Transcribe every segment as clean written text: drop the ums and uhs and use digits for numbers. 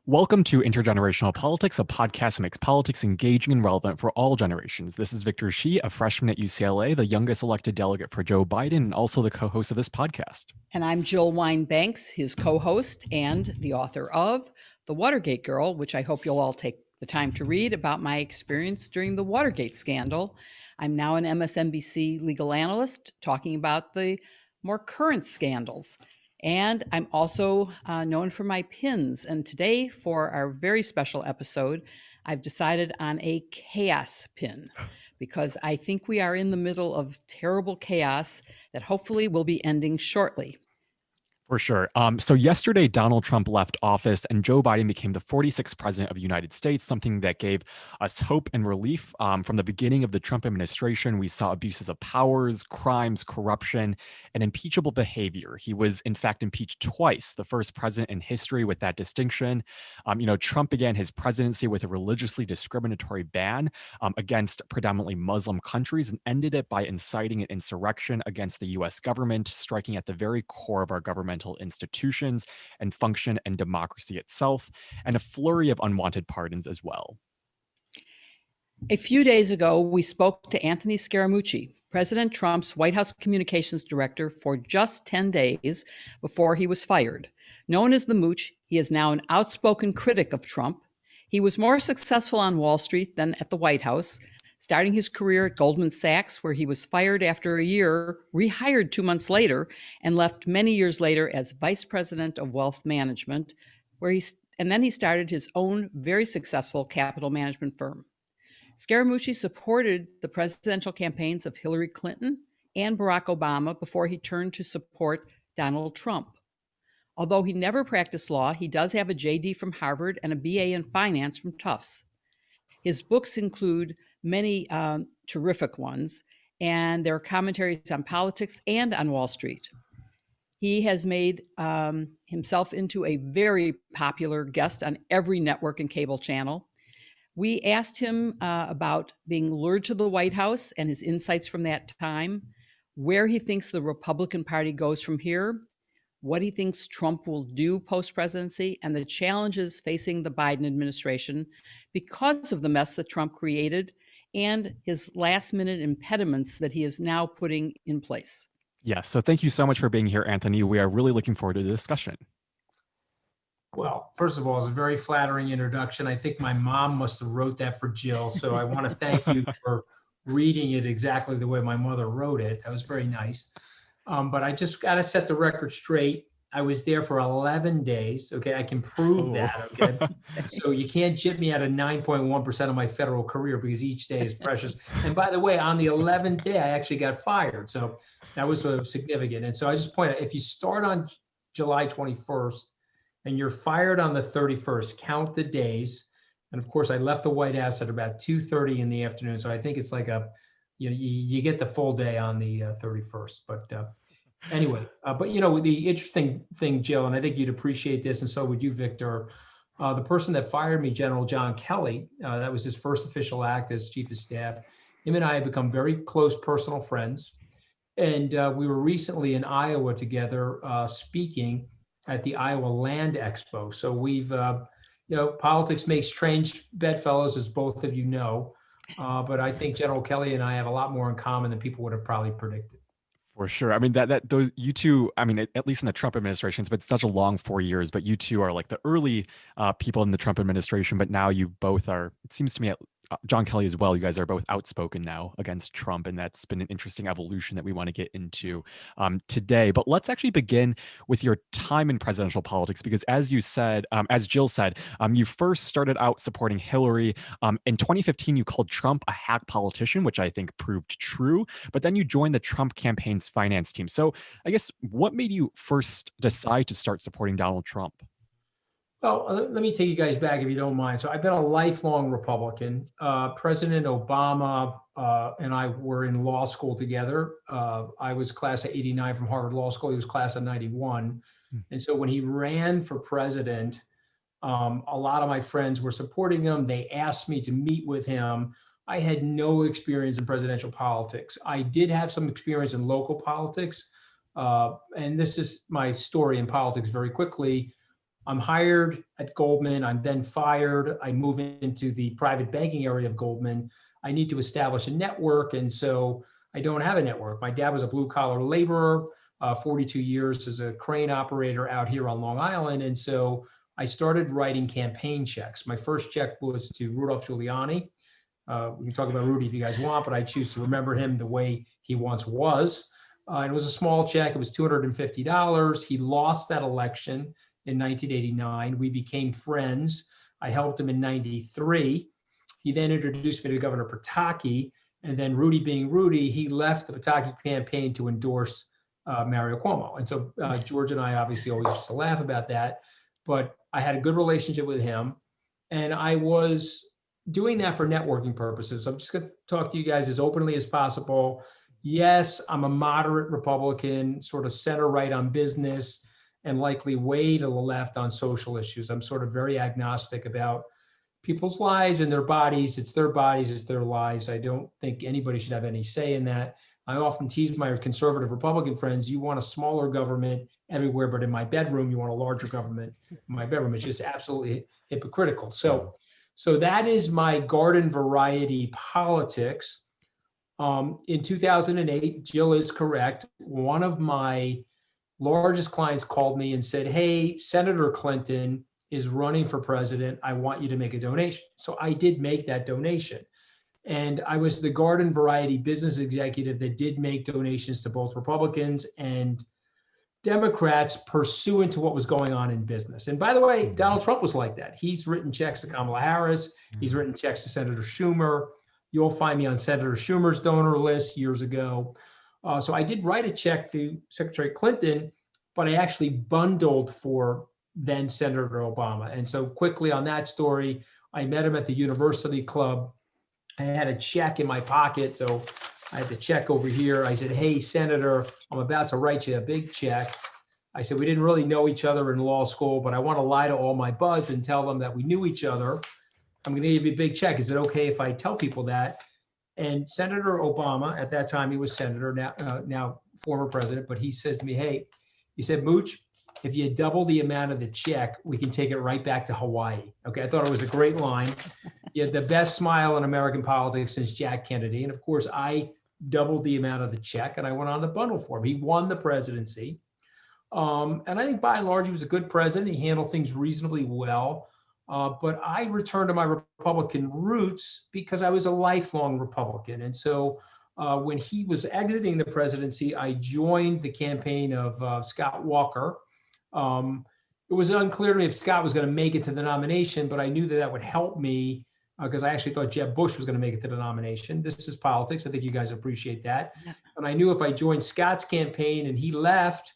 Welcome to Intergenerational Politics, a podcast that makes politics engaging and relevant for all generations. This is Victor Shi, a freshman at UCLA, the youngest elected delegate for Joe Biden, and also the co-host of this podcast. And I'm Jill Wine-Banks, his co-host and the author of The Watergate Girl, which I hope you'll all take the time to read about my experience during the Watergate scandal. I'm now an MSNBC legal analyst talking about the more current scandals. And I'm also known for my pins. And today, for our very special episode, I've decided on a chaos pin because I think we are in the middle of terrible chaos that hopefully will be ending shortly. For sure. So yesterday, Donald Trump left office and Joe Biden became the 46th president of the United States, something that gave us hope and relief. From the beginning of the Trump administration, we saw abuses of powers, crimes, corruption, and impeachable behavior. He was, in fact, impeached twice, the first president in history with that distinction. Trump began his presidency with a religiously discriminatory ban against predominantly Muslim countries and ended it by inciting an insurrection against the U.S. government, striking at the very core of our governmental institutions and function and democracy itself, and a flurry of unwanted pardons as well. A few days ago, we spoke to Anthony Scaramucci, President Trump's White House communications director, for just 10 days before he was fired. Known as the Mooch, he is now an outspoken critic of Trump. He was more successful on Wall Street than at the White House, starting his career at Goldman Sachs, where he was fired after a year, rehired 2 months later, and left many years later as vice president of wealth management, and then he started his own very successful capital management firm. Scaramucci supported the presidential campaigns of Hillary Clinton and Barack Obama before he turned to support Donald Trump. Although he never practiced law, he does have a JD from Harvard and a BA in finance from Tufts. His books include many terrific ones, and there are commentaries on politics and on Wall Street. He has made himself into a very popular guest on every network and cable channel. We asked him about being lured to the White House and his insights from that time, where he thinks the Republican Party goes from here, what he thinks Trump will do post-presidency, and the challenges facing the Biden administration because of the mess that Trump created and his last-minute impediments that he is now putting in place. Yeah, so thank you so much for being here, Anthony. We are really looking forward to the discussion. Well, first of all, it's a very flattering introduction. I think my mom must have wrote that for Jill, so I want to thank you for reading it exactly the way my mother wrote it. That was very nice. But I just got to set the record straight. I was there for 11 days. Okay, I can prove that. Okay, so you can't jip me out of 9.1% of my federal career because each day is precious. And by the way, on the 11th day, I actually got fired. So that was significant. And so I just point out, if you start on July 21st and you're fired on the 31st, count the days. And of course, I left the White House at about 2:30 in the afternoon. So I think it's like you get the full day on the 31st. But anyway, the interesting thing, Jill, and I think you'd appreciate this, and so would you, Victor, the person that fired me, General John Kelly, that was his first official act as chief of staff. Him and I have become very close personal friends. And we were recently in Iowa together speaking at the Iowa Land Expo. So we've, politics makes strange bedfellows, as both of you know. But I think General Kelly and I have a lot more in common than people would have probably predicted. For sure. I mean, those you two, I mean, at least in the Trump administration, it's been such a long 4 years, but you two are like the early people in the Trump administration, but now you both are, it seems to me, John Kelly as well, you guys are both outspoken now against Trump, and that's been an interesting evolution that we want to get into today. But let's actually begin with your time in presidential politics, because as you said, as Jill said, you first started out supporting Hillary. In 2015, you called Trump a hack politician, which I think proved true, but then you joined the Trump campaign's finance team. So I guess what made you first decide to start supporting Donald Trump? Well, let me take you guys back if you don't mind. So I've been a lifelong Republican. President Obama and I were in law school together. I was class of 89 from Harvard Law School. He was class of 91. And so when he ran for president, a lot of my friends were supporting him. They asked me to meet with him. I had no experience in presidential politics. I did have some experience in local politics. And this is my story in politics very quickly. I'm hired at Goldman. I'm then fired. I move into the private banking area of Goldman. I need to establish a network. And so I don't have a network. My dad was a blue collar laborer, 42 years as a crane operator out here on Long Island. And so I started writing campaign checks. My first check was to Rudolph Giuliani. We can talk about Rudy if you guys want, but I choose to remember him the way he once was. And it was a small check. It was $250. He lost that election in 1989. We became friends. I helped him in 93. He then introduced me to Governor Pataki. And then Rudy being Rudy, he left the Pataki campaign to endorse Mario Cuomo. And so George and I obviously always used to laugh about that. But I had a good relationship with him. And I was doing that for networking purposes. I'm just going to talk to you guys as openly as possible. Yes, I'm a moderate Republican, sort of center right on business, and likely way to the left on social issues. I'm sort of very agnostic about people's lives and their bodies. It's their bodies, it's their lives. I don't think anybody should have any say in that. I often tease my conservative Republican friends, you want a smaller government everywhere, but in my bedroom, you want a larger government in my bedroom. It's just absolutely hypocritical. So that is my garden variety politics. In 2008, Jill is correct. One of my largest clients called me and said, hey, Senator Clinton is running for president. I want you to make a donation. So I did make that donation. And I was the garden variety business executive that did make donations to both Republicans and Democrats pursuant to what was going on in business. And by the way, Donald Trump was like that. He's written checks to Kamala Harris. He's written checks to Senator Schumer. You'll find me on Senator Schumer's donor list years ago. So I did write a check to Secretary Clinton, but I actually bundled for then Senator Obama. And so quickly on that story, I met him at the University Club. I had a check in my pocket. So I had the check over here. I said, hey, Senator, I'm about to write you a big check. I said, we didn't really know each other in law school, but I want to lie to all my buds and tell them that we knew each other. I'm going to give you a big check. Is it okay if I tell people that? And Senator Obama, at that time, he was senator, now former president, but he says to me, hey, he said, Mooch, if you double the amount of the check, we can take it right back to Hawaii. Okay, I thought it was a great line. You had the best smile in American politics since Jack Kennedy. And of course, I doubled the amount of the check and I went on the bundle for him. He won the presidency. And I think by and large, he was a good president. He handled things reasonably well. But I returned to my Republican roots because I was a lifelong Republican. And so when he was exiting the presidency, I joined the campaign of Scott Walker. It was unclear to me if Scott was going to make it to the nomination, but I knew that that would help me because I actually thought Jeb Bush was going to make it to the nomination. This is politics. I think you guys appreciate that. Yeah. And I knew if I joined Scott's campaign and he left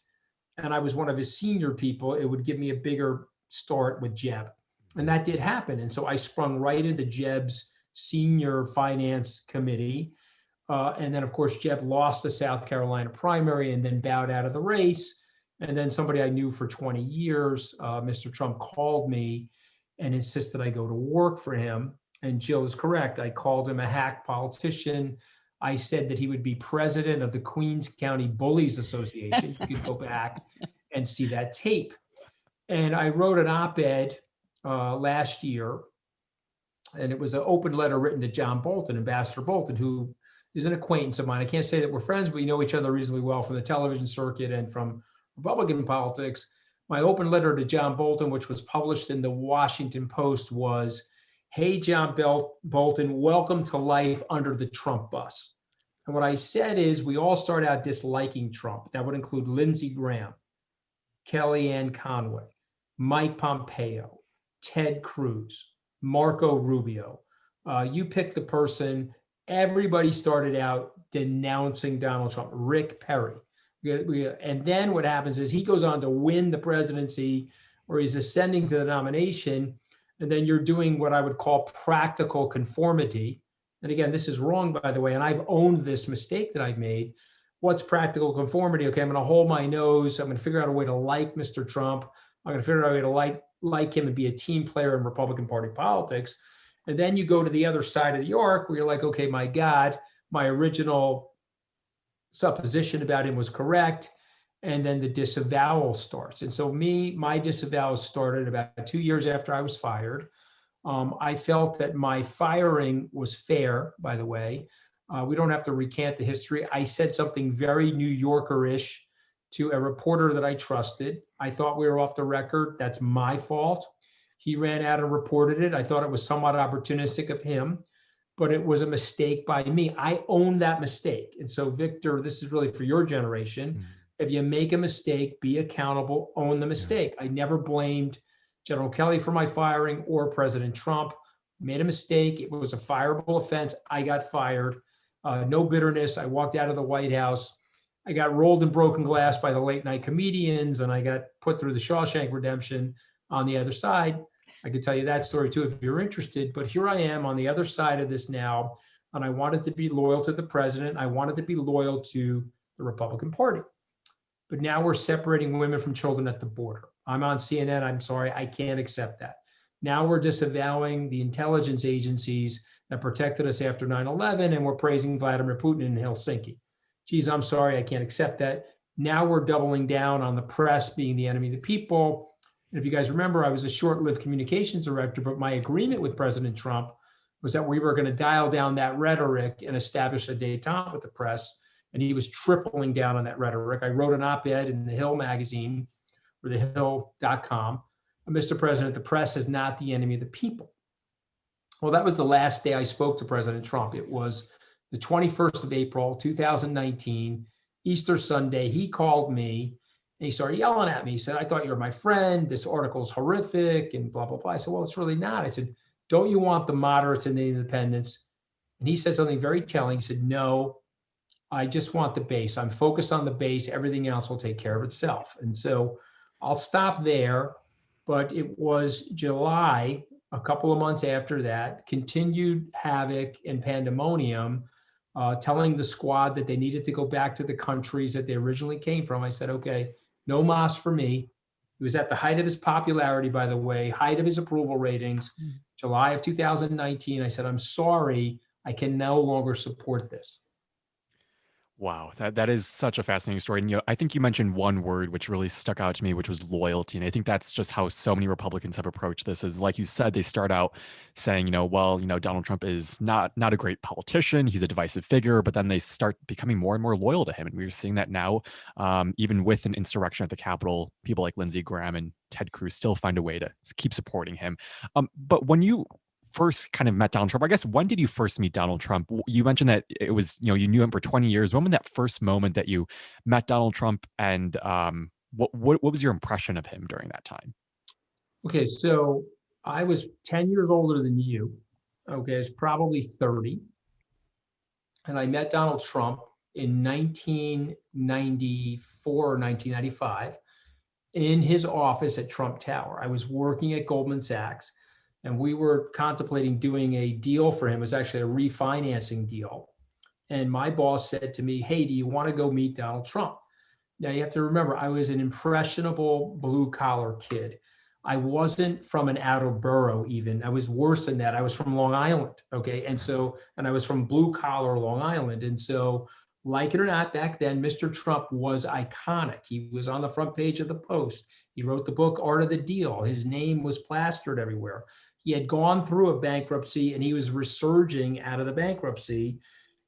and I was one of his senior people, it would give me a bigger start with Jeb. And that did happen. And so I sprung right into Jeb's senior finance committee. And then, of course, Jeb lost the South Carolina primary and then bowed out of the race. And then somebody I knew for 20 years, Mr. Trump, called me and insisted I go to work for him. And Jill is correct. I called him a hack politician. I said that he would be president of the Queens County Bullies Association. You could go back and see that tape. And I wrote an op-ed last year, and it was an open letter written to John Bolton, Ambassador Bolton, who is an acquaintance of mine. I can't say that we're friends, but we know each other reasonably well from the television circuit and from Republican politics. My open letter to John Bolton, which was published in the Washington Post, was, hey, John Bolton, welcome to life under the Trump bus. And what I said is we all start out disliking Trump. That would include Lindsey Graham, Kellyanne Conway, Mike Pompeo, Ted Cruz, Marco Rubio. You pick the person. Everybody started out denouncing Donald Trump, Rick Perry. And then what happens is he goes on to win the presidency, or he's ascending to the nomination. And then you're doing what I would call practical conformity. And again, this is wrong, by the way, and I've owned this mistake that I've made. What's practical conformity? Okay, I'm going to hold my nose. I'm going to figure out a way to like Mr. Trump. I'm going to figure out a way to like him and be a team player in Republican Party politics. And then you go to the other side of the arc where you're like, okay, my God, my original supposition about him was correct. and then the disavowal starts. And so my disavowal started about 2 years after I was fired. I felt that my firing was fair, by the way. We don't have to recant the history. I said something very New Yorker-ish to a reporter that I trusted. I thought we were off the record. That's my fault. He ran out and reported it. I thought it was somewhat opportunistic of him, but it was a mistake by me. I own that mistake. And so, Victor, this is really for your generation. Mm. If you make a mistake, be accountable, own the mistake. I never blamed General Kelly for my firing or President Trump. Made a mistake. It was a fireable offense. I got fired. No bitterness. I walked out of the White House. I got rolled in broken glass by the late night comedians, and I got put through the Shawshank Redemption on the other side. I could tell you that story too if you're interested, but here I am on the other side of this now, and I wanted to be loyal to the president. I wanted to be loyal to the Republican Party. But now we're separating women from children at the border. I'm on CNN. I'm sorry, I can't accept that. Now we're disavowing the intelligence agencies that protected us after 9/11, and we're praising Vladimir Putin in Helsinki. Geez, I'm sorry, I can't accept that. Now we're doubling down on the press being the enemy of the people. And if you guys remember, I was a short-lived communications director, but my agreement with President Trump was that we were going to dial down that rhetoric and establish a détente with the press. And he was tripling down on that rhetoric. I wrote an op-ed in the Hill magazine, or thehill.com. Mr. President, the press is not the enemy of the people. Well, that was the last day I spoke to President Trump. It was the 21st of April, 2019, Easter Sunday. He called me and he started yelling at me. He said, I thought you were my friend. This article is horrific and blah, blah, blah. I said, well, it's really not. I said, don't you want the moderates and the independents? And he said something very telling. He said, no, I just want the base. I'm focused on the base. Everything else will take care of itself. And so I'll stop there. But it was July, a couple of months after that, continued havoc and pandemonium, telling the squad that they needed to go back to the countries that they originally came from. I said, okay, no mas for me. He was at the height of his popularity, by the way, height of his approval ratings, July of 2019. I said, I'm sorry, I can no longer support this. Wow, that is such a fascinating story. And I think you mentioned one word which really stuck out to me, which was loyalty. And I think that's just how so many Republicans have approached this. Is like you said, they start out saying, well, Donald Trump is not a great politician. He's a divisive figure, but then they start becoming more and more loyal to him. And we're seeing that now, even with an insurrection at the Capitol, people like Lindsey Graham and Ted Cruz still find a way to keep supporting him. But when you first kind of met Donald Trump, I guess, when did you first meet Donald Trump? You mentioned that it was, you knew him for 20 years. When was that first moment that you met Donald Trump, and what was your impression of him during that time? Okay, so I was 10 years older than you. Okay, it's probably 30. And I met Donald Trump in 1994 or 1995 in his office at Trump Tower. I was working at Goldman Sachs, and we were contemplating doing a deal for him. It was actually a refinancing deal. And my boss said to me, hey, do you want to go meet Donald Trump? Now, you have to remember, I was an impressionable blue-collar kid. I wasn't from an outer borough even. I was worse than that. I was from Long Island, okay? And I was from blue-collar Long Island. And so, like it or not, back then, Mr. Trump was iconic. He was on the front page of the Post. He wrote the book, Art of the Deal. His name was plastered everywhere. He had gone through a bankruptcy and he was resurging out of the bankruptcy.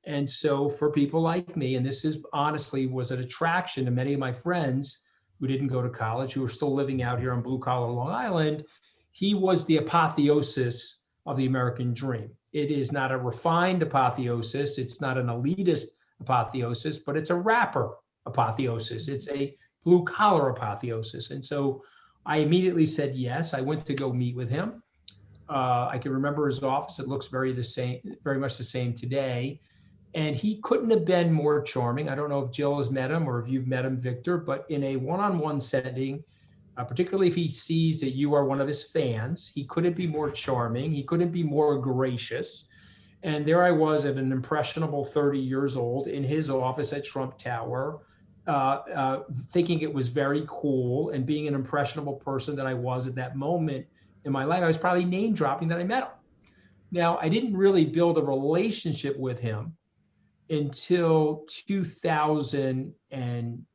And so for people like me, and this is honestly was an attraction to many of my friends who didn't go to college, who are still living out here on blue collar Long Island, he was the apotheosis of the American dream. It is not a refined apotheosis. It's not an elitist apotheosis, but it's a rapper apotheosis. It's a blue collar apotheosis. And so I immediately said yes. I went to go meet with him. I can remember his office. It looks very much the same today. And he couldn't have been more charming. I don't know if Jill has met him or if you've met him, Victor, but in a one-on-one setting, particularly if he sees that you are one of his fans, he couldn't be more charming. He couldn't be more gracious. And there I was at an impressionable 30 years old in his office at Trump Tower, thinking it was very cool and being an impressionable person that I was at that moment in my life. I was probably name dropping that I met him. Now, I didn't really build a relationship with him until 2010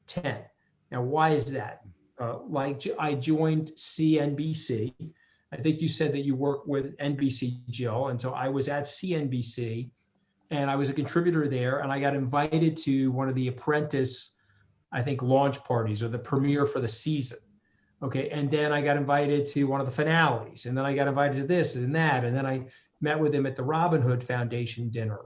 10. Now, why is that? I joined CNBC. I think you said that you work with NBC, Jill. And so I was at CNBC and I was a contributor there. And I got invited to one of the Apprentice, I think, launch parties or the premiere for the season. Okay. And then I got invited to one of the finales. And then I got invited to this and that. And then I met with him at the Robin Hood Foundation dinner.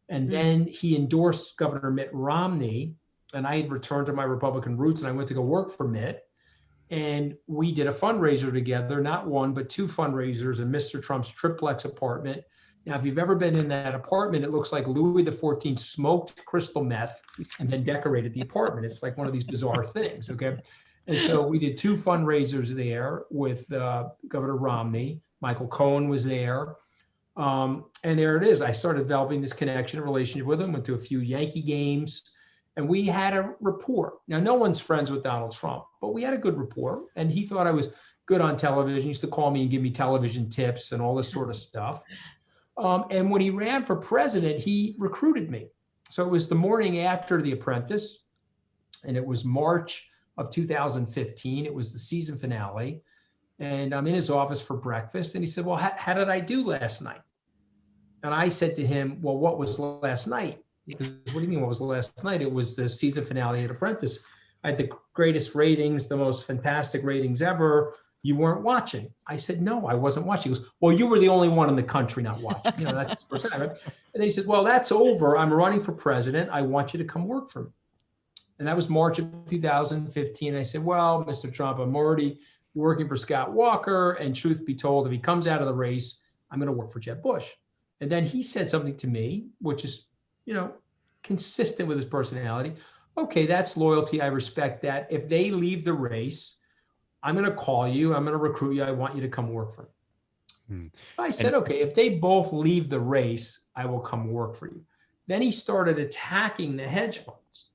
And then he endorsed Governor Mitt Romney. And I had returned to my Republican roots and I went to go work for Mitt. And we did a fundraiser together, not one, but two fundraisers in Mr. Trump's triplex apartment. Now, if you've ever been in that apartment, it looks like Louis XIV smoked crystal meth and then decorated the apartment. It's like one of these bizarre things, okay? And so we did two fundraisers there with Governor Romney. Michael Cohen was there. And there it is. I started developing this connection and relationship with him, went to a few Yankee games, and we had a rapport. Now, no one's friends with Donald Trump, but we had a good rapport. And he thought I was good on television. He used to call me and give me television tips and all this sort of stuff. And when he ran for president, he recruited me. So it was the morning after The Apprentice, and it was March of 2015. It was the season finale. And I'm in his office for breakfast. And he said, well, how did I do last night? And I said to him, well, what was last night? He goes, what do you mean what was last night? It was the season finale of Apprentice. I had the greatest ratings, the most fantastic ratings ever. You weren't watching. I said, no, I wasn't watching. He goes, well, you were the only one in the country not watching. You know, that's the first time. And then he said, well, that's over. I'm running for president. I want you to come work for me. And that was March of 2015. I said, well, Mr. Trump, I'm already working for Scott Walker. And truth be told, if he comes out of the race, I'm going to work for Jeb Bush. And then he said something to me, which is, consistent with his personality. Okay, that's loyalty. I respect that. If they leave the race, I'm going to call you. I'm going to recruit you. I want you to come work for me. I said, okay, if they both leave the race, I will come work for you. Then he started attacking the hedge funds.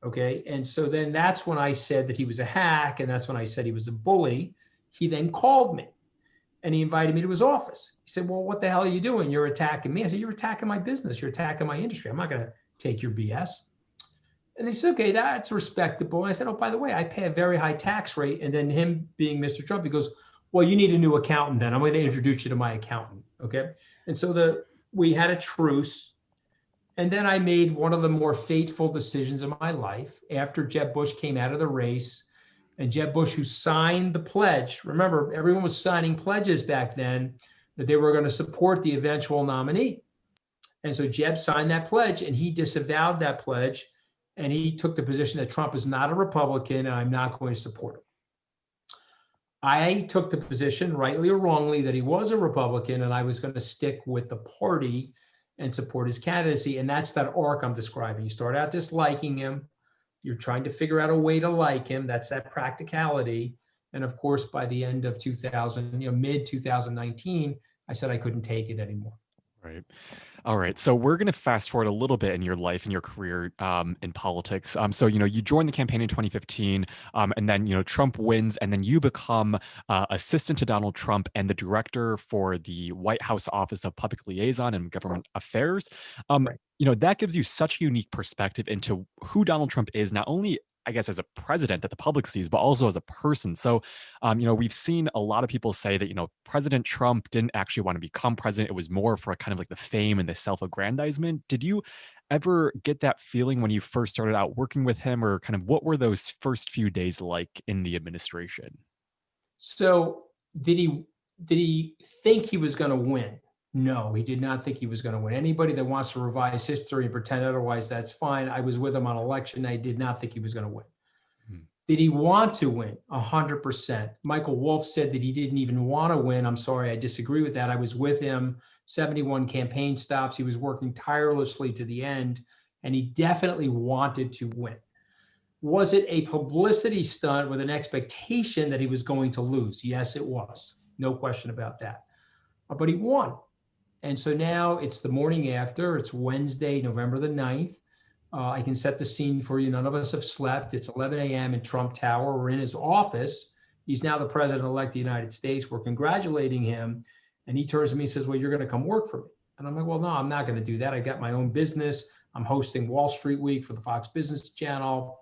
Okay. And so then that's when I said that he was a hack. And that's when I said he was a bully. He then called me and he invited me to his office. He said, well, what the hell are you doing? You're attacking me. I said, you're attacking my business. You're attacking my industry. I'm not going to take your BS. And they said, okay, that's respectable. And I said, oh, by the way, I pay a very high tax rate. And then him being Mr. Trump, he goes, well, you need a new accountant then. I'm going to introduce you to my accountant. Okay. And so we had a truce. And then I made one of the more fateful decisions of my life after Jeb Bush came out of the race. And Jeb Bush, who signed the pledge, remember, everyone was signing pledges back then that they were going to support the eventual nominee. And so Jeb signed that pledge and he disavowed that pledge. And he took the position that Trump is not a Republican and I'm not going to support him. I took the position, rightly or wrongly, that he was a Republican and I was going to stick with the party and support his candidacy. And that's that arc I'm describing. You start out disliking him. You're trying to figure out a way to like him. That's that practicality. And of course, by the end of mid 2019, I said I couldn't take it anymore. Right. All right. So we're going to fast forward a little bit in your life and your career in politics. So, you joined the campaign in 2015 and then, Trump wins and then you become assistant to Donald Trump and the director for the White House Office of Public Liaison and Government Affairs. Right. That gives you such a unique perspective into who Donald Trump is, not only I guess, as a president that the public sees, but also as a person. So, we've seen a lot of people say that, President Trump didn't actually want to become president. It was more for kind of like the fame and the self-aggrandizement. Did you ever get that feeling when you first started out working with him, or kind of what were those first few days like in the administration? So did he think he was going to win? No, he did not think he was going to win. Anybody that wants to revise history and pretend otherwise, that's fine. I was with him on election night. Did not think he was going to win. Did he want to win? 100%. Michael Wolff said that he didn't even want to win. I'm sorry, I disagree with that. I was with him, 71 campaign stops. He was working tirelessly to the end, and he definitely wanted to win. Was it a publicity stunt with an expectation that he was going to lose? Yes, it was. No question about that. But he won. And so now it's the morning after. It's Wednesday, November the 9th. I can set the scene for you. None of us have slept. It's 11 a.m. in Trump Tower. We're in his office. He's now the president-elect of the United States. We're congratulating him. And he turns to me and says, well, you're going to come work for me. And I'm like, well, no, I'm not going to do that. I got my own business. I'm hosting Wall Street Week for the Fox Business Channel.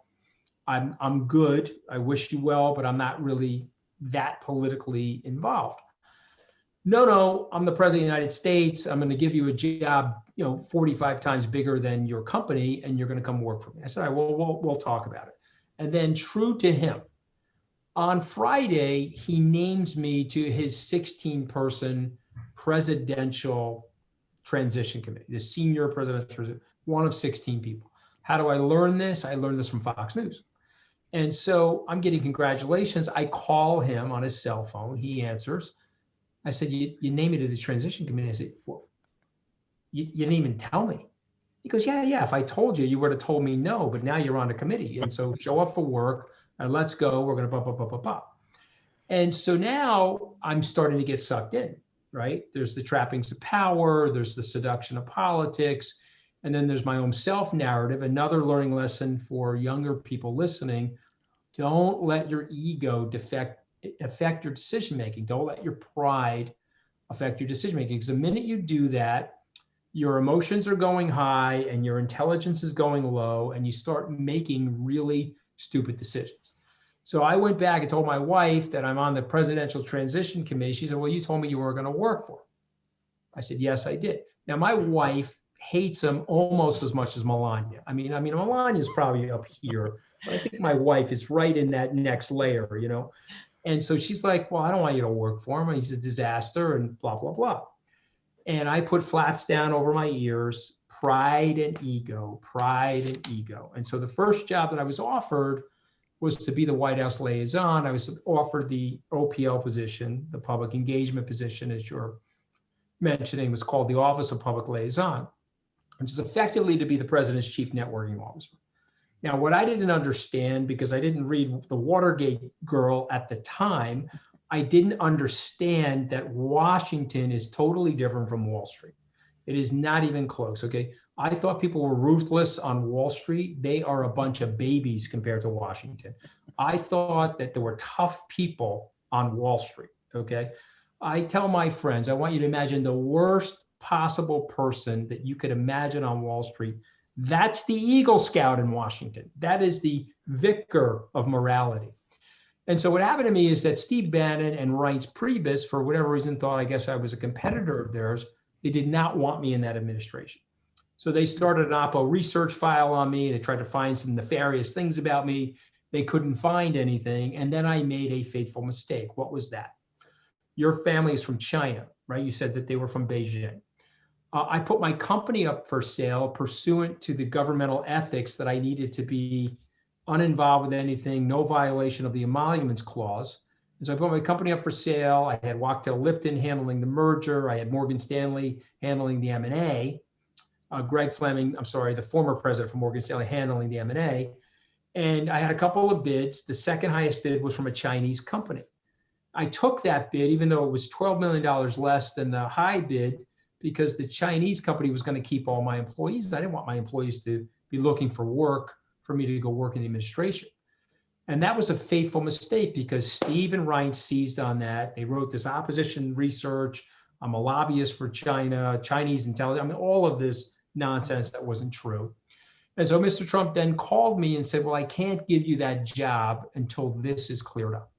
I'm good. I wish you well, but I'm not really that politically involved. No, I'm the president of the United States. I'm going to give you a job, 45 times bigger than your company, and you're going to come work for me. I said, all right, well, we'll talk about it. And then true to him, on Friday, he names me to his 16-person presidential transition committee, the senior presidential, one of 16 people. How do I learn this? I learned this from Fox News. And so I'm getting congratulations. I call him on his cell phone. He answers. I said, you name me to the transition committee. I said, well, you didn't even tell me. He goes, yeah. If I told you, you would have told me no, but now you're on the committee. And so show up for work and let's go. We're going to blah. And so now I'm starting to get sucked in, right? There's the trappings of power. There's the seduction of politics. And then there's my own self-narrative, another learning lesson for younger people listening. Don't let your ego affect your decision-making. Don't let your pride affect your decision-making. Because the minute you do that, your emotions are going high and your intelligence is going low, and you start making really stupid decisions. So I went back and told my wife that I'm on the presidential transition committee. She said, well, you told me you were going to work for him. I said, yes, I did. Now, my wife hates him almost as much as Melania. I mean, Melania's probably up here, but I think my wife is right in that next layer, And so she's like, well, I don't want you to work for him. He's a disaster and blah, blah, blah. And I put flaps down over my ears, pride and ego. And so the first job that I was offered was to be the White House liaison. I was offered the OPL position, the public engagement position, as you're mentioning, was called the Office of Public Liaison, which is effectively to be the president's chief networking officer. Now, what I didn't understand, because I didn't read The Watergate Girl at the time, I didn't understand that Washington is totally different from Wall Street. It is not even close, okay? I thought people were ruthless on Wall Street. They are a bunch of babies compared to Washington. I thought that there were tough people on Wall Street, okay? I tell my friends, I want you to imagine the worst possible person that you could imagine on Wall Street. That's the Eagle Scout in Washington. That is the vicar of morality. And so what happened to me is that Steve Bannon and Reince Priebus, for whatever reason, thought I guess I was a competitor of theirs. They did not want me in that administration. So they started an Oppo research file on me. They tried to find some nefarious things about me. They couldn't find anything. And then I made a fateful mistake. What was that? Your family is from China, right? You said that they were from Beijing. I put my company up for sale pursuant to the governmental ethics that I needed to be uninvolved with anything, no violation of the emoluments clause. And so I put my company up for sale. I had Wachtell Lipton handling the merger. I had Morgan Stanley handling the M&A. Greg Fleming, the former president from Morgan Stanley, handling the M&A. And I had a couple of bids. The second highest bid was from a Chinese company. I took that bid, even though it was $12 million less than the high bid, because the Chinese company was going to keep all my employees. I didn't want my employees to be looking for work for me to go work in the administration. And that was a fateful mistake because Steve and Reince seized on that. They wrote this opposition research. I'm a lobbyist for China, Chinese intelligence, all of this nonsense that wasn't true. And so Mr. Trump then called me and said, well, I can't give you that job until this is cleared up.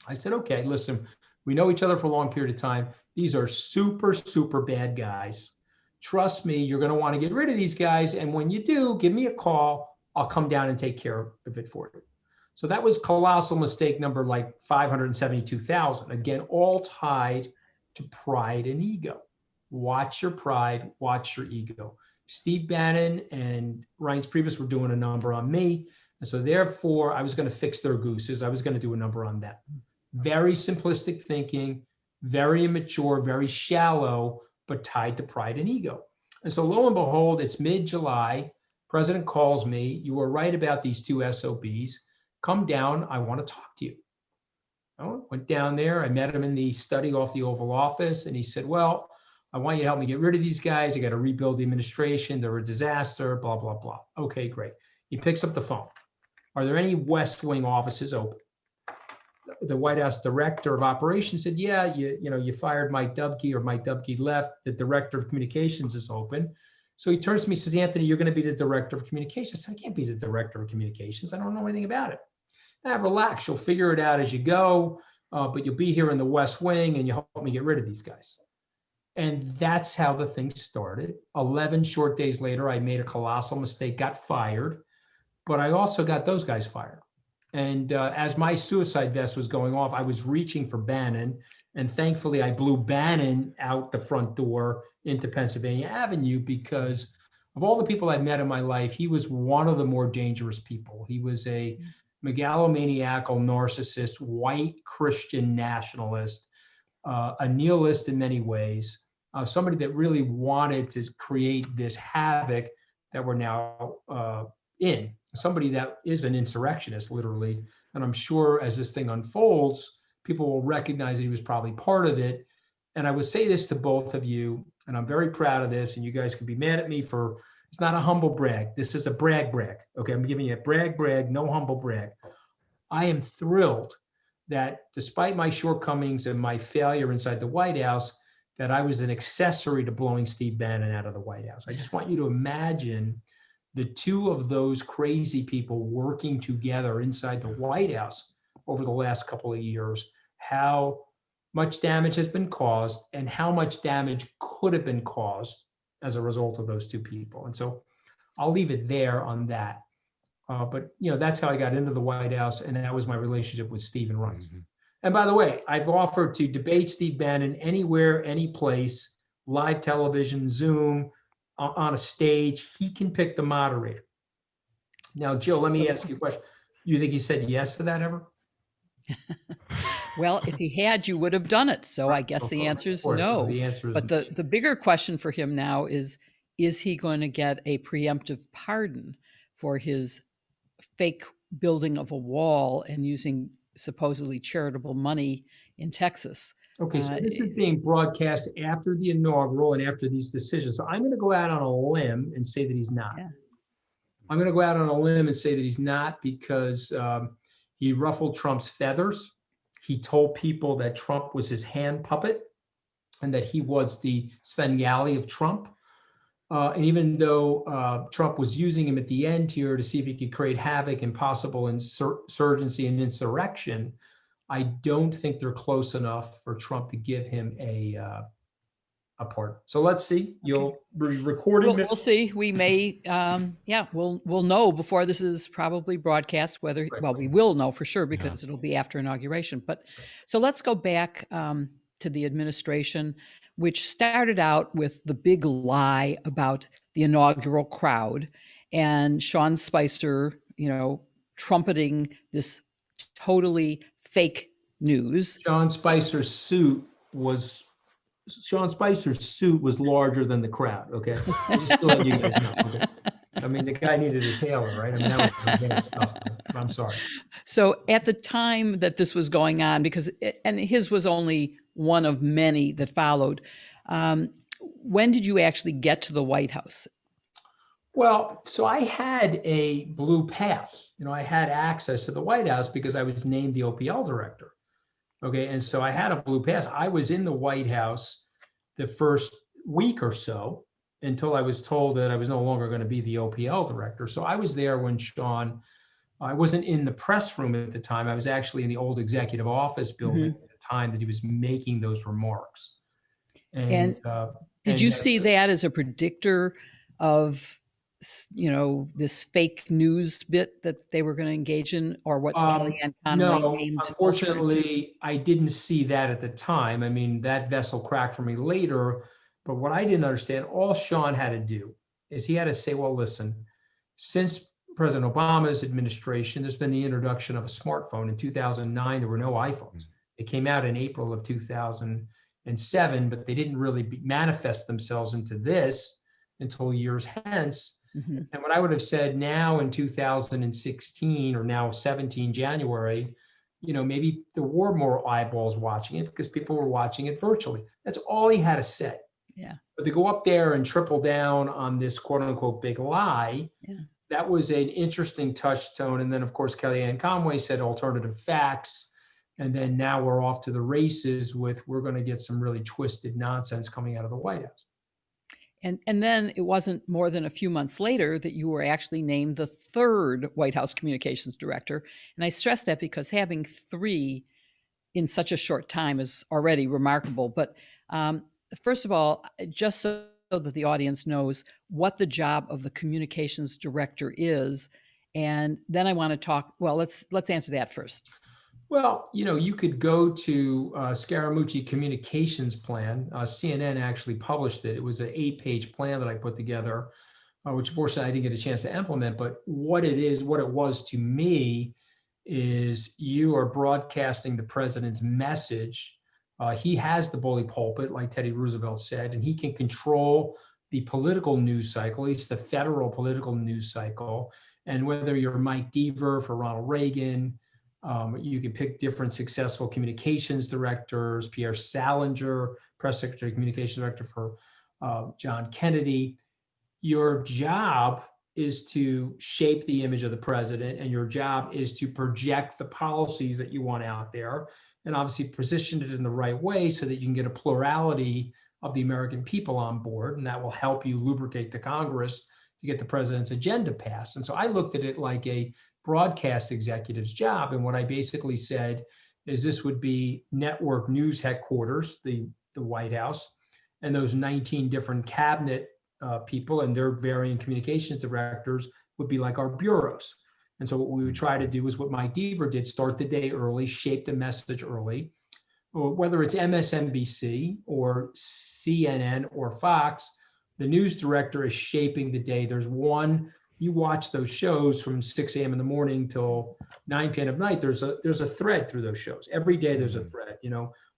I said, okay, listen, we know each other for a long period of time. These are super, super bad guys. Trust me, you're going to want to get rid of these guys. And when you do, give me a call. I'll come down and take care of it for you. So that was colossal mistake number like 572,000. Again, all tied to pride and ego. Watch your pride, watch your ego. Steve Bannon and Reince Priebus were doing a number on me. And so therefore, I was going to fix their gooses. I was going to do a number on them. Very simplistic thinking, very immature, very shallow, but tied to pride and ego. And so lo and behold, it's mid-July. President calls me. You were right about these two SOBs. Come down. I want to talk to you. I went down there. I met him in the study off the Oval Office. And he said, well, I want you to help me get rid of these guys. I got to rebuild the administration. They're a disaster, blah, blah, blah. Okay, great. He picks up the phone. Are there any West Wing offices open? The White House director of operations said, yeah, you fired Mike Dubke, or Mike Dubke left. The director of communications is open. So he turns to me and says, Anthony, you're going to be the director of communications. I said, I can't be the director of communications. I don't know anything about it. Relax, you'll figure it out as you go, but you'll be here in the West Wing and you help me get rid of these guys. And that's how the thing started. 11 short days later, I made a colossal mistake, got fired, but I also got those guys fired. And as my suicide vest was going off, I was reaching for Bannon. And thankfully, I blew Bannon out the front door into Pennsylvania Avenue because of all the people I've met in my life, he was one of the more dangerous people. He was a megalomaniacal narcissist, white Christian nationalist, a nihilist in many ways, somebody that really wanted to create this havoc that we're now in, somebody that is an insurrectionist, literally. And I'm sure as this thing unfolds, people will recognize that he was probably part of it. And I would say this to both of you, and I'm very proud of this, and you guys can be mad at me for, it's not a humble brag. This is a brag. Okay, I'm giving you a brag, no humble brag. I am thrilled that despite my shortcomings and my failure inside the White House, that I was an accessory to blowing Steve Bannon out of the White House. I just want you to imagine the two of those crazy people working together inside the White House over the last couple of years, how much damage has been caused and how much damage could have been caused as a result of those two people. And so I'll leave it there on that. But that's how I got into the White House, and that was my relationship with Stephen Rice. Mm-hmm. And by the way, I've offered to debate Steve Bannon anywhere, any place, live television, Zoom, on a stage. He can pick the moderator. Now, Jill, let me ask you a question. You think he said yes to that ever? Well, if he had, you would have done it. So I guess the answer is no. The answer is but the bigger question for him now is he going to get a preemptive pardon for his fake building of a wall and using supposedly charitable money in Texas? Okay, so this is being broadcast after the inaugural and after these decisions. So I'm going to go out on a limb and say that he's not. Yeah. I'm going to go out on a limb and say that he's not because he ruffled Trump's feathers. He told people that Trump was his hand puppet and that he was the Svengali of Trump. And even though Trump was using him at the end here to see if he could create havoc and possible insurgency and insurrection, I don't think they're close enough for Trump to give him a pardon. So let's see. You'll be recording. We'll see. We may, we'll know before this is probably broadcast whether, we will know for sure because it'll be after inauguration. But so let's go back to the administration, which started out with the big lie about the inaugural crowd and Sean Spicer, trumpeting this totally fake news. Sean Spicer's suit was larger than the crowd. Okay, just to let you guys know. Okay? I mean, the guy needed a tailor, right? I mean, that was advanced stuff. I'm sorry. So at the time that this was going on, and his was only one of many that followed, when did you actually get to the White House? Well, so I had a blue pass. I had access to the White House because I was named the OPL director. Okay, and so I had a blue pass. I was in the White House the first week or so until I was told that I was no longer going to be the OPL director. So I was there when Sean, I wasn't in the press room at the time. I was actually in the old executive office building at the time that he was making those remarks. And did you see that as a predictor of, this fake news bit that they were going to engage in, or what Kellyanne Conway named? No, unfortunately, I didn't see that at the time. I mean, that vessel cracked for me later. But what I didn't understand, all Sean had to do is he had to say, well, listen, since President Obama's administration, there's been the introduction of a smartphone. In 2009, there were no iPhones. It came out in April of 2007, but they didn't really manifest themselves into this until years hence. Mm-hmm. And what I would have said now in 2016 or now 17 January, maybe there were more eyeballs watching it because people were watching it virtually. That's all he had to say. Yeah. But to go up there and triple down on this quote unquote big lie, that was an interesting touchstone. And then of course, Kellyanne Conway said alternative facts. And then now we're off to the races with, we're going to get some really twisted nonsense coming out of the White House. And then it wasn't more than a few months later that you were actually named the third White House communications director. And I stress that because having three in such a short time is already remarkable. But first of all, just so that the audience knows what the job of the communications director is, and then I want to talk. Well, let's answer that first. Well, you could go to Scaramucci Communications Plan. CNN actually published it. It was an 8-page plan that I put together, which fortunately I didn't get a chance to implement. But what it was to me, is you are broadcasting the president's message. He has the bully pulpit, like Teddy Roosevelt said, and he can control the political news cycle, at least the federal political news cycle. And whether you're Mike Deaver for Ronald Reagan, you can pick different successful communications directors, Pierre Salinger, press secretary, communications director for John Kennedy. Your job is to shape the image of the president, and your job is to project the policies that you want out there, and obviously position it in the right way so that you can get a plurality of the American people on board, and that will help you lubricate the Congress to get the president's agenda passed. And so I looked at it like a broadcast executive's job, and what I basically said is this would be network news headquarters, the White House, and those 19 different cabinet people and their varying communications directors would be like our bureaus. And so what we would try to do is what Mike Deaver did: start the day early, shape the message early. Or whether it's MSNBC or CNN or Fox, the news director is shaping the day. There's one, you watch those shows from 6 a.m. in the morning till 9 p.m. at night. There's a thread through those shows. Every day there's a thread.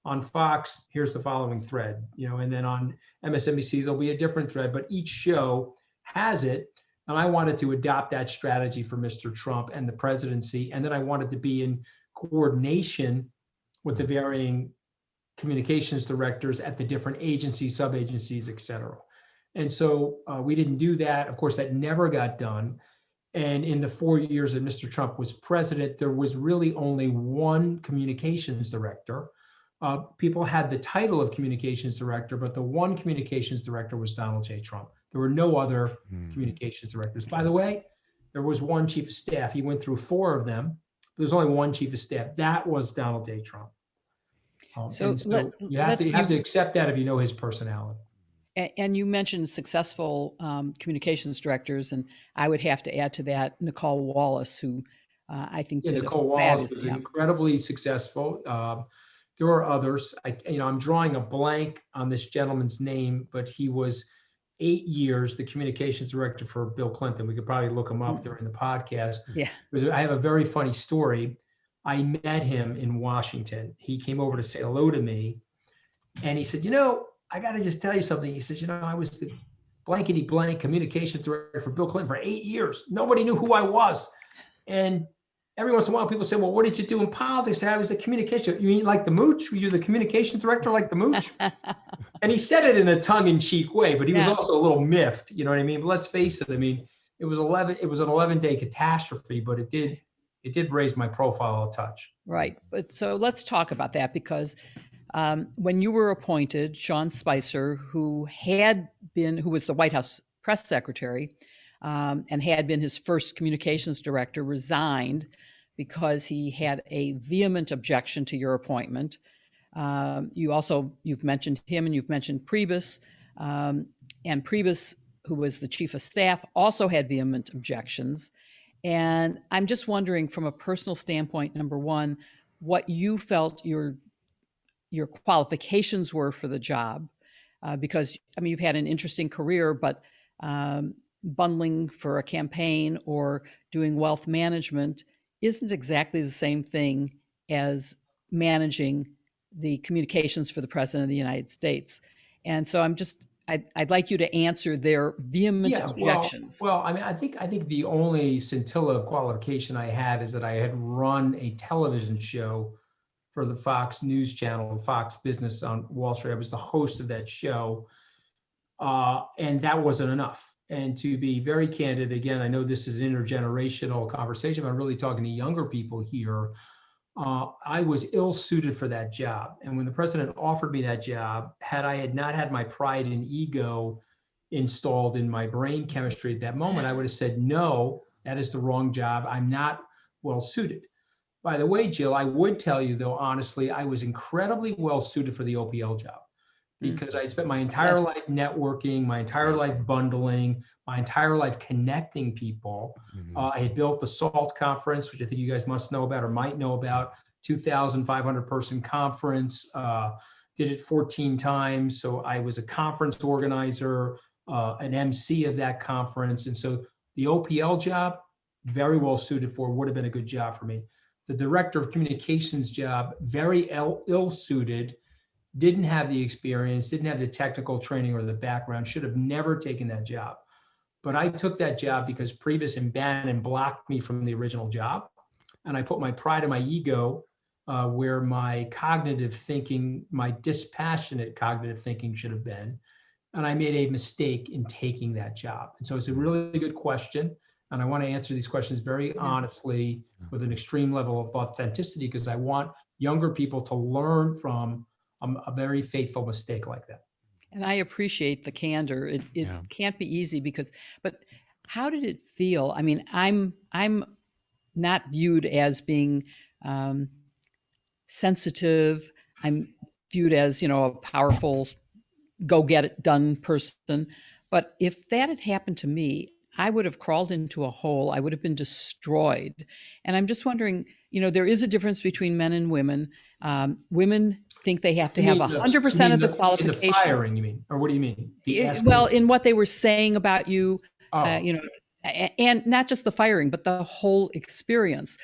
On Fox, here's the following thread, and then on MSNBC, there'll be a different thread, but each show has it. And I wanted to adopt that strategy for Mr. Trump and the presidency. And then I wanted to be in coordination with the varying communications directors at the different agencies, sub-agencies, et cetera. And so we didn't do that. Of course, that never got done. And in the 4 years that Mr. Trump was president, there was really only one communications director. People had the title of communications director, but the one communications director was Donald J. Trump. There were no other communications directors. By the way, there was one chief of staff. He went through 4 of them. There's only one chief of staff. That was Donald J. Trump. So you have to accept that if you know his personality. And you mentioned successful communications directors, and I would have to add to that Nicole Wallace, who I think did Nicole Wallace was incredibly successful. There were others. I'm drawing a blank on this gentleman's name, but he was 8 years the communications director for Bill Clinton. We could probably look him up during the podcast. Yeah. I have a very funny story. I met him in Washington. He came over to say hello to me, and he said, I got to just tell you something. He says, I was the blankety blank communications director for Bill Clinton for 8 years. Nobody knew who I was. And every once in a while, people say, well, what did you do in politics? I was a communication. You mean like the Mooch? Were you the communications director like the Mooch? And he said it in a tongue-in-cheek way, but he was also a little miffed. You know what I mean? But let's face it. It was an 11-day catastrophe, but it did raise my profile a touch. Right. But so let's talk about that, because when you were appointed, Sean Spicer, who was the White House press secretary, and had been his first communications director, resigned because he had a vehement objection to your appointment. You've mentioned him, and you've mentioned Priebus, and Priebus, who was the chief of staff, also had vehement objections. And I'm just wondering, from a personal standpoint, number one, what you felt your qualifications were for the job, because you've had an interesting career, but bundling for a campaign or doing wealth management isn't exactly the same thing as managing the communications for the president of the United States. And so I'd like you to answer their vehement objections. Well, I think the only scintilla of qualification I had is that I had run a television show for the Fox News Channel, Fox Business on Wall Street. I was the host of that show, and that wasn't enough. And to be very candid, again, I know this is an intergenerational conversation, but I'm really talking to younger people here. I was ill-suited for that job. And when the president offered me that job, had I not had my pride and ego installed in my brain chemistry at that moment, I would have said, no, that is the wrong job. I'm not well suited. By the way, Jill, I would tell you, though, honestly, I was incredibly well suited for the OPL job because I spent my entire Yes. life networking, my entire life bundling, my entire life connecting people. I had built the SALT conference, which I think you guys must know about or might know about, 2,500 person conference, did it 14 times. So I was a conference organizer, an MC of that conference. And so the OPL job, very well suited for, would have been a good job for me. The director of communications job, very ill-suited, didn't have the experience, didn't have the technical training or the background, should have never taken that job. But I took that job because Priebus and Bannon blocked me from the original job. And I put my pride and my ego where my cognitive thinking, my dispassionate cognitive thinking should have been. And I made a mistake in taking that job. And so it's a really good question. And I want to answer these questions very honestly with an extreme level of authenticity because I want younger people to learn from a very fateful mistake like that. And I appreciate the candor. It can't be easy but how did it feel? I mean, I'm not viewed as being sensitive. I'm viewed as, a powerful, go get it done person. But if that had happened to me, I would have crawled into a hole. I would have been destroyed. And I'm just wondering, there is a difference between men and women. Women think they have to have 100% of the qualifications. In the firing, you mean? Or what do you mean? In what they were saying about you, and not just the firing, but the whole experience.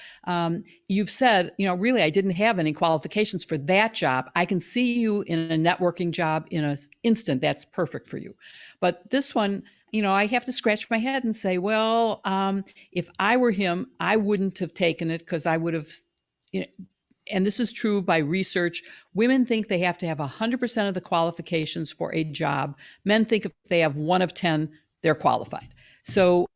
You've said, really, I didn't have any qualifications for that job. I can see you in a networking job in an instant. That's perfect for you. But this one, I have to scratch my head and say, well, if I were him, I wouldn't have taken it because I would have, and this is true by research, women think they have to have 100% of the qualifications for a job. Men think if they have 1 of 10, they're qualified. So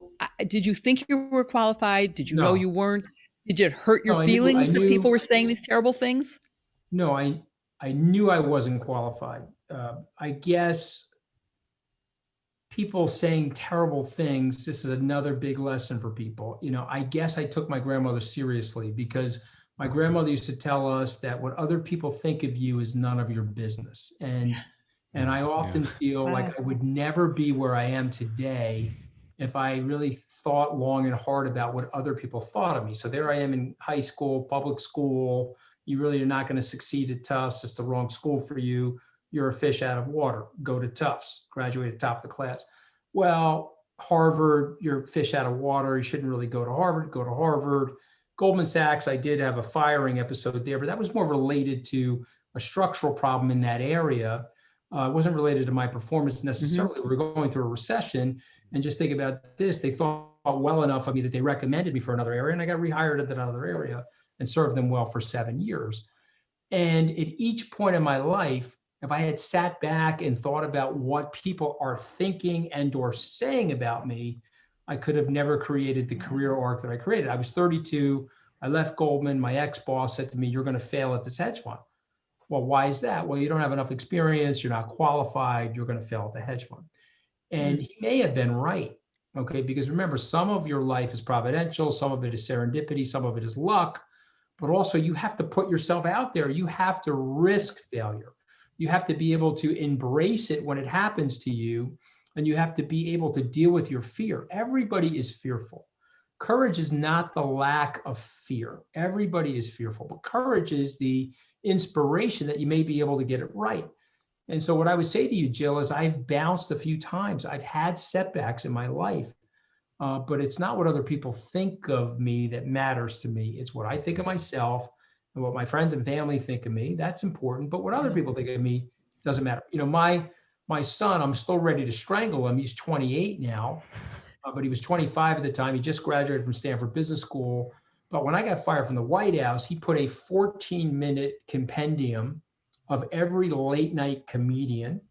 did you think you were qualified? Did you know you weren't? Did it hurt your feelings that people were saying these terrible things? No, I knew I wasn't qualified. I guess people saying terrible things, this is another big lesson for people. I guess I took my grandmother seriously because my grandmother used to tell us that what other people think of you is none of your business. And I often feel like I would never be where I am today if I really thought long and hard about what other people thought of me. So there I am in high school, public school. You really are not going to succeed at Tufts. It's the wrong school for you. You're a fish out of water. Go to Tufts. Graduate at the top of the class. Well, Harvard, you're a fish out of water. You shouldn't really go to Harvard. Go to Harvard. Goldman Sachs, I did have a firing episode there, but that was more related to a structural problem in that area. It wasn't related to my performance necessarily. We were going through a recession, and just think about this. They thought well enough of me that they recommended me for another area, and I got rehired at another area and served them well for 7 years. And at each point in my life, if I had sat back and thought about what people are thinking and or saying about me, I could have never created the career arc that I created. I was 32. I left Goldman. My ex-boss said to me, "You're going to fail at this hedge fund." Well, why is that? Well, you don't have enough experience. You're not qualified. You're going to fail at the hedge fund. And he may have been right. Okay. Because remember, some of your life is providential. Some of it is serendipity. Some of it is luck. But also you have to put yourself out there. You have to risk failure. You have to be able to embrace it when it happens to you. And you have to be able to deal with your fear. Everybody is fearful. Courage is not the lack of fear. Everybody is fearful. But courage is the inspiration that you may be able to get it right. And so what I would say to you, Jill, is I've bounced a few times. I've had setbacks in my life, but it's not what other people think of me that matters to me. It's what I think of myself and what my friends and family think of me. That's important. But what other people think of me doesn't matter. My son, I'm still ready to strangle him. He's 28 now, but he was 25 at the time. He just graduated from Stanford Business School. But when I got fired from the White House, he put a 14-minute compendium of every late night comedian,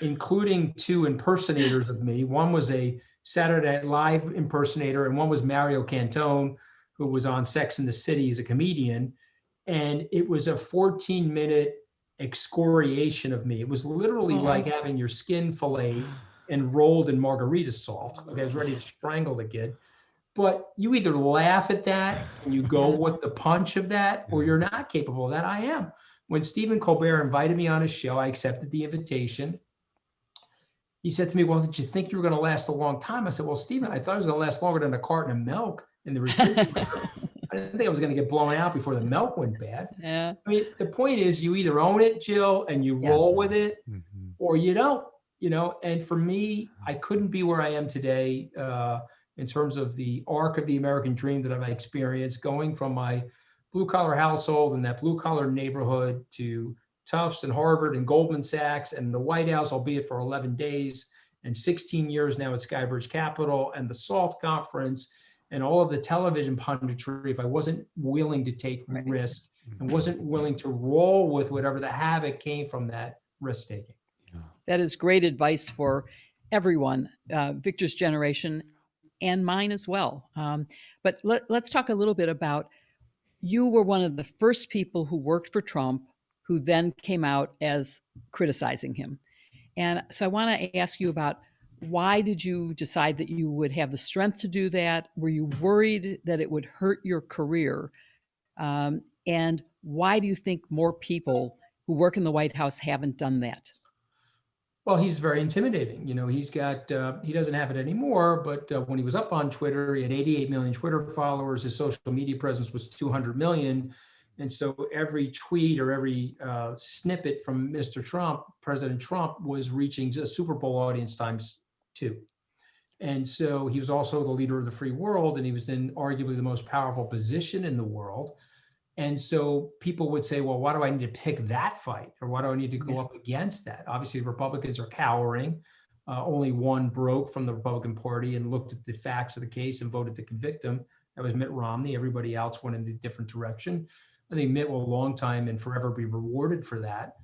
including 2 impersonators of me. One was a Saturday Night Live impersonator, and one was Mario Cantone, who was on Sex and the City as a comedian. And it was a 14-minute excoriation of me. It was literally like having your skin filleted and rolled in margarita salt. Okay, I was ready to strangle the kid. But you either laugh at that and you go with the punch of that, or you're not capable of that. I am. When Stephen Colbert invited me on his show, I accepted the invitation. He said to me, well, did you think you were going to last a long time? I said, well, Stephen, I thought I was going to last longer than a carton of milk in the refrigerator. I didn't think I was going to get blown out before the milk went bad. Yeah. I mean, the point is you either own it, Jill, and you roll with it, or you don't, and for me, I couldn't be where I am today in terms of the arc of the American dream that I've experienced, going from my blue collar household and that blue collar neighborhood to Tufts and Harvard and Goldman Sachs and the White House, albeit for 11 days and 16 years now at Skybridge Capital and the SALT conference and all of the television punditry. If I wasn't willing to take risk and wasn't willing to roll with whatever the havoc came from that risk taking. That is great advice for everyone, Victor's generation and mine as well. But let's talk a little bit about, you were one of the first people who worked for Trump who then came out as criticizing him. And so I want to ask you about, why did you decide that you would have the strength to do that? Were you worried that it would hurt your career? And why do you think more people who work in the White House haven't done that? Well, he's very intimidating. He's got, he doesn't have it anymore, but when he was up on Twitter, he had 88 million Twitter followers. His social media presence was 200 million. And so every tweet or every snippet from Mr. Trump, President Trump, was reaching a Super Bowl audience times 2. And so he was also the leader of the free world, and he was in arguably the most powerful position in the world. And so people would say, well, why do I need to pick that fight? Or why do I need to go up against that? Obviously, Republicans are cowering. Only one broke from the Republican Party and looked at the facts of the case and voted to convict him. That was Mitt Romney. Everybody else went in a different direction. I think Mitt will a long time and forever be rewarded for that.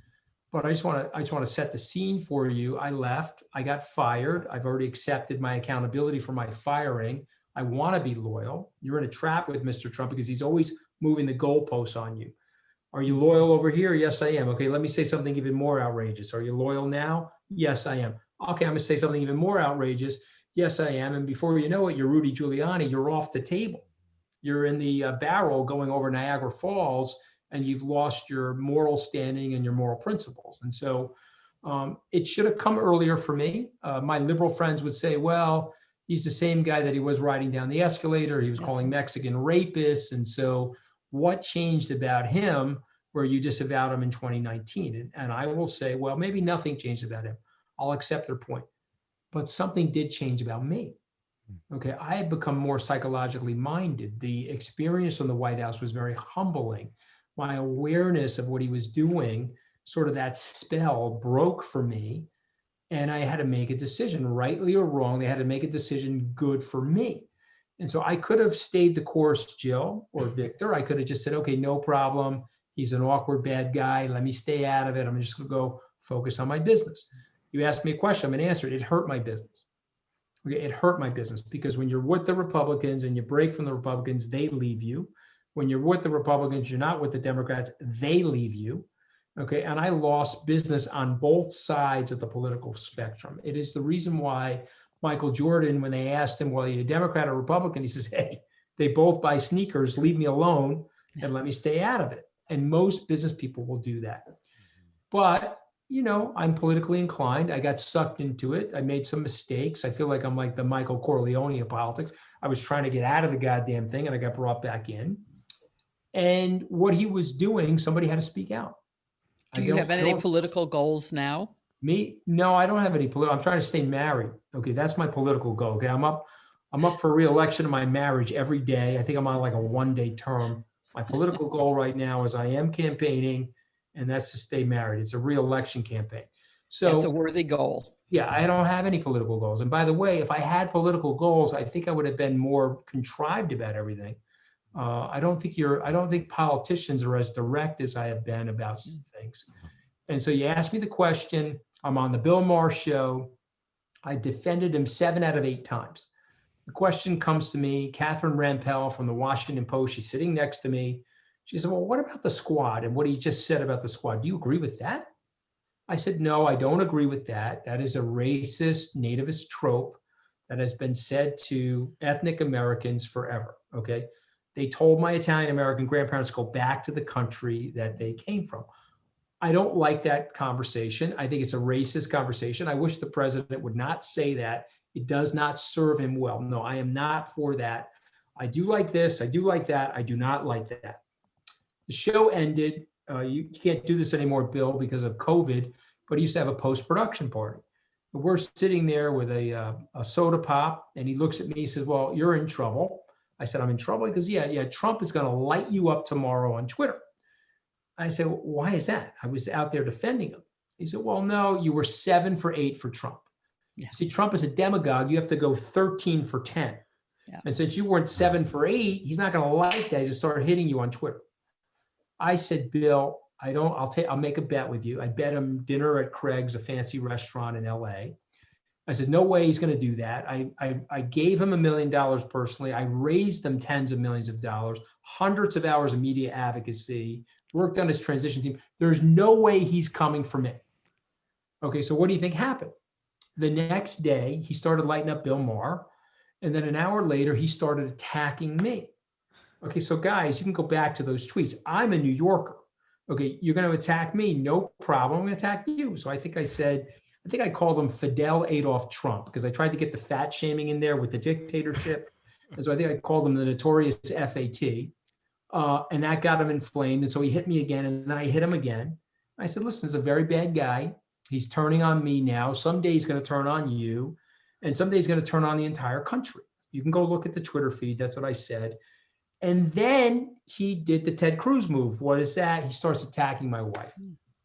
But I just want to set the scene for you. I left. I got fired. I've already accepted my accountability for my firing. I want to be loyal. You're in a trap with Mr. Trump because he's always moving the goalposts on you. Are you loyal over here? Yes, I am. Okay, let me say something even more outrageous. Are you loyal now? Yes, I am. Okay, I'm going to say something even more outrageous. Yes, I am. And before you know it, you're Rudy Giuliani. You're off the table. You're in the barrel going over Niagara Falls, and you've lost your moral standing and your moral principles. And so it should have come earlier for me. My liberal friends would say, well, he's the same guy that he was riding down the escalator. He was calling Mexican rapists. And so what changed about him where you disavowed him in 2019? And I will say, well, maybe nothing changed about him. I'll accept their point. But something did change about me. Okay, I had become more psychologically minded. The experience in the White House was very humbling. My awareness of what he was doing, sort of that spell broke for me. And I had to make a decision, rightly or wrong. They had to make a decision good for me. And so I could have stayed the course, Jill or Victor. I could have just said, okay, no problem. He's an awkward, bad guy. Let me stay out of it. I'm just going to go focus on my business. You asked me a question, I'm going to answer it. It hurt my business. Okay, it hurt my business because when you're with the Republicans and you break from the Republicans, they leave you. When you're with the Republicans, you're not with the Democrats, they leave you. Okay, and I lost business on both sides of the political spectrum. It is the reason why Michael Jordan, when they asked him, well, are you a Democrat or Republican? He says, hey, they both buy sneakers, leave me alone and let me stay out of it. And most business people will do that. But I'm politically inclined. I got sucked into it. I made some mistakes. I feel like I'm like the Michael Corleone of politics. I was trying to get out of the goddamn thing and I got brought back in. And what he was doing, somebody had to speak out. Do you have any political goals now? Me? No, I don't have any political. I'm trying to stay married. Okay, that's my political goal. Okay, I'm up for re-election in my marriage every day. I think I'm on like a 1-day term. My political goal right now is I am campaigning, and that's to stay married. It's a re-election campaign. So it's a worthy goal. Yeah, I don't have any political goals. And by the way, if I had political goals, I think I would have been more contrived about everything. I don't think politicians are as direct as I have been about things. And so you asked me the question. I'm on the Bill Maher show. I defended him 7 out of 8 times. The question comes to me, Catherine Rampell from the Washington Post. She's sitting next to me. She said, well, what about the squad and what he just said about the squad? Do you agree with that? I said, no, I don't agree with that. That is a racist, nativist trope that has been said to ethnic Americans forever. Okay. They told my Italian American grandparents to go back to the country that they came from. I don't like that conversation. I think it's a racist conversation. I wish the president would not say that. It does not serve him well. No, I am not for that. I do like this. I do like that. I do not like that. The show ended. You can't do this anymore, Bill, because of COVID, but he used to have a post-production party. We're sitting there with a soda pop, and he looks at me, he says, well, you're in trouble. I said, I'm in trouble? He goes, yeah, Trump is going to light you up tomorrow on Twitter. I said, well, why is that? I was out there defending him. He said, well, no, you were 7 for 8 for Trump. Yeah. See, Trump is a demagogue. You have to go 13 for 10. Yeah. And since you weren't 7 for 8, he's not going to like that. He's going to start hitting you on Twitter. I said, Bill, I'll make a bet with you. I bet him dinner at Craig's, a fancy restaurant in LA. I said, no way he's going to do that. I gave him $1 million personally. I raised them tens of millions of dollars, hundreds of hours of media advocacy, worked on his transition team. There's no way he's coming for me. Okay, so what do you think happened? The next day, he started lighting up Bill Maher. And then an hour later, he started attacking me. Okay, so guys, you can go back to those tweets. I'm a New Yorker. Okay, you're going to attack me? No problem. I'm going to attack you. So I think I called him Fidel Adolf Trump because I tried to get the fat shaming in there with the dictatorship. And so I think I called him the notorious FAT. And that got him inflamed. And so he hit me again. And then I hit him again. I said, listen, he's a very bad guy. He's turning on me now. Someday he's going to turn on you. And someday he's going to turn on the entire country. You can go look at the Twitter feed. That's what I said. And then he did the Ted Cruz move. What is that? He starts attacking my wife.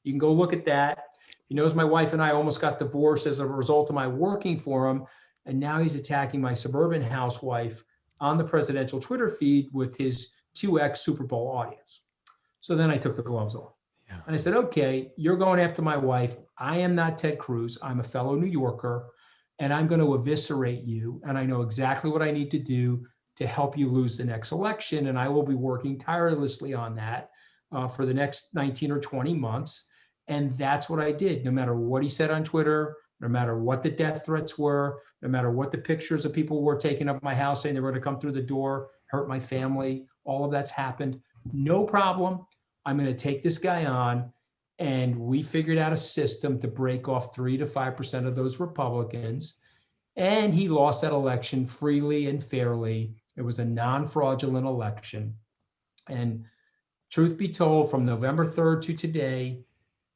You can go look at that. He knows my wife and I almost got divorced as a result of my working for him. And now he's attacking my suburban housewife on the presidential Twitter feed with his 2X Super Bowl audience. So then I took the gloves off. Yeah. And I said, okay, you're going after my wife. I am not Ted Cruz. I'm a fellow New Yorker, and I'm going to eviscerate you. And I know exactly what I need to do to help you lose the next election. And I will be working tirelessly on that for the next 19 or 20 months. And that's what I did. No matter what he said on Twitter, no matter what the death threats were, no matter what the pictures of people were taking up my house saying they were going to come through the door, hurt my family, all of that's happened. No problem. I'm going to take this guy on. And we figured out a system to break off 3 to 5% of those Republicans. And he lost that election freely and fairly. It was a non-fraudulent election. And truth be told, from November 3rd to today,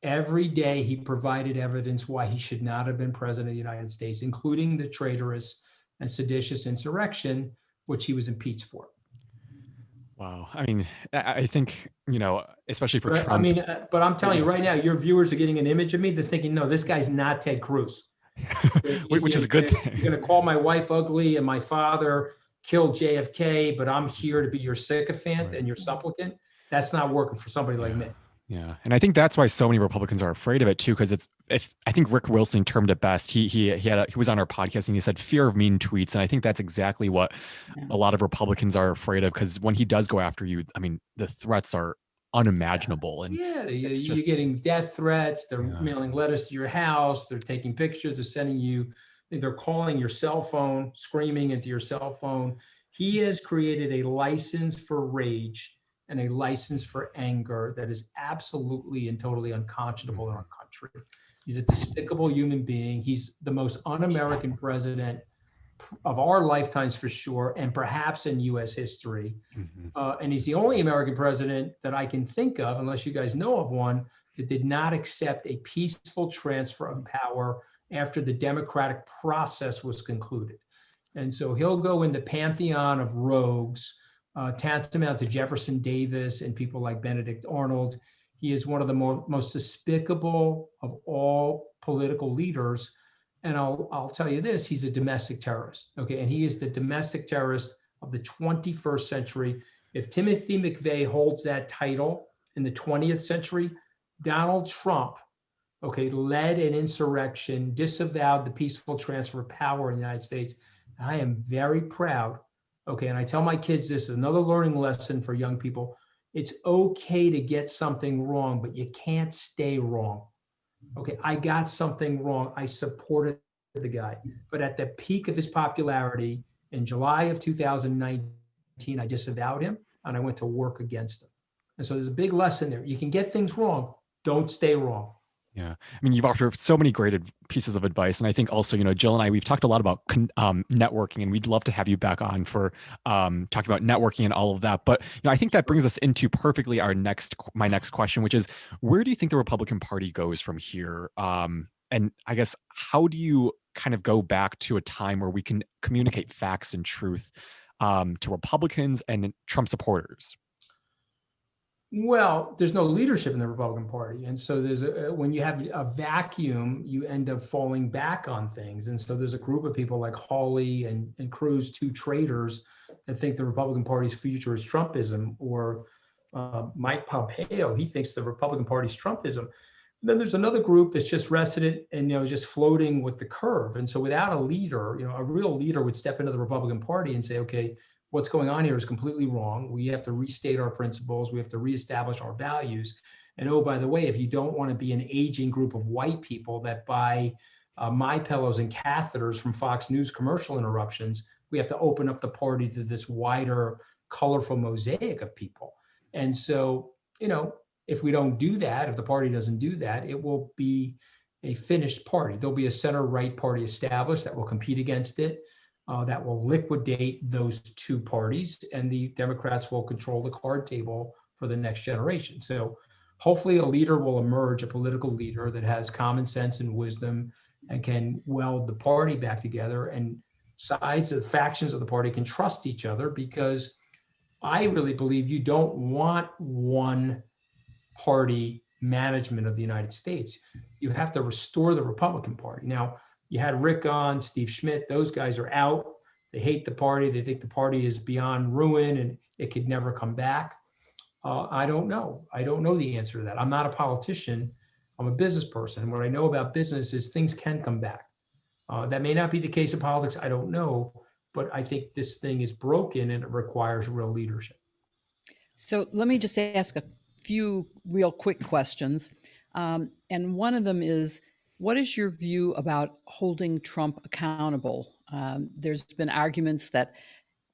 every day he provided evidence why he should not have been president of the United States, including the traitorous and seditious insurrection, which he was impeached for. Wow. I mean, I think, especially for Trump. I mean, but I'm telling you right now, your viewers are getting an image of me. They're thinking, no, this guy's not Ted Cruz. Which is a good thing. You're going to call my wife ugly and my father killed JFK, but I'm here to be your sycophant and your supplicant. That's not working for somebody like me. Yeah. And I think that's why so many Republicans are afraid of it too, because I think Rick Wilson termed it best. He was on our podcast and he said fear of mean tweets. And I think that's exactly what a lot of Republicans are afraid of, because when he does go after you, I mean, the threats are unimaginable. And you're getting death threats. They're mailing letters to your house. They're taking pictures. They're sending you, they're calling your cell phone, screaming into your cell phone. He has created a license for rage and a license for anger that is absolutely and totally unconscionable in our country. He's a despicable human being. He's the most un-American president of our lifetimes for sure, and perhaps in U.S. history. And he's the only American president that I can think of, unless you guys know of one, that did not accept a peaceful transfer of power after the democratic process was concluded. And so he'll go in the pantheon of rogues, tantamount to Jefferson Davis and people like Benedict Arnold. He is one of the most despicable of all political leaders. And I'll tell you this, he's a domestic terrorist, okay? And he is the domestic terrorist of the 21st century. If Timothy McVeigh holds that title in the 20th century, Donald Trump, okay, led an insurrection, disavowed the peaceful transfer of power in the United States. I am very proud. Okay, and I tell my kids, this is another learning lesson for young people. It's okay to get something wrong, but you can't stay wrong. Okay, I got something wrong. I supported the guy. But at the peak of his popularity in July of 2019, I disavowed him and I went to work against him. And so there's a big lesson there. You can get things wrong. Don't stay wrong. Yeah. I mean, you've offered so many great pieces of advice. And I think also, Jill and I, we've talked a lot about networking, and we'd love to have you back on for talking about networking and all of that. But, I think that brings us into perfectly my next question, which is, where do you think the Republican Party goes from here? And I guess, how do you kind of go back to a time where we can communicate facts and truth to Republicans and Trump supporters? Well, there's no leadership in the Republican Party. And so when you have a vacuum, you end up falling back on things. And so there's a group of people like Hawley and Cruz, two traitors, that think the Republican Party's future is Trumpism, or Mike Pompeo, he thinks the Republican Party's Trumpism. And then there's another group that's just resident and, just floating with the curve. And so without a leader, a real leader would step into the Republican Party and say, okay, what's going on here is completely wrong. We have to restate our principles. We have to reestablish our values. And oh, by the way, if you don't want to be an aging group of white people that buy My Pillows and catheters from Fox News commercial interruptions, we have to open up the party to this wider, colorful mosaic of people. And so, if we don't do that, if the party doesn't do that, it will be a finished party. There'll be a center-right party established that will compete against it. That will liquidate those two parties, and the Democrats will control the card table for the next generation. So hopefully a leader will emerge, a political leader that has common sense and wisdom and can weld the party back together, and factions of the party can trust each other, because I really believe you don't want one party management of the United States. You have to restore the Republican Party. Now, you had Rick on, Steve Schmidt, those guys are out. They hate the party. They think the party is beyond ruin and it could never come back. I don't know. I don't know the answer to that. I'm not a politician. I'm a business person. And what I know about business is things can come back. That may not be the case in politics. I don't know. But I think this thing is broken and it requires real leadership. So let me just ask a few real quick questions. And one of them is, what is your view about holding Trump accountable? There's been arguments that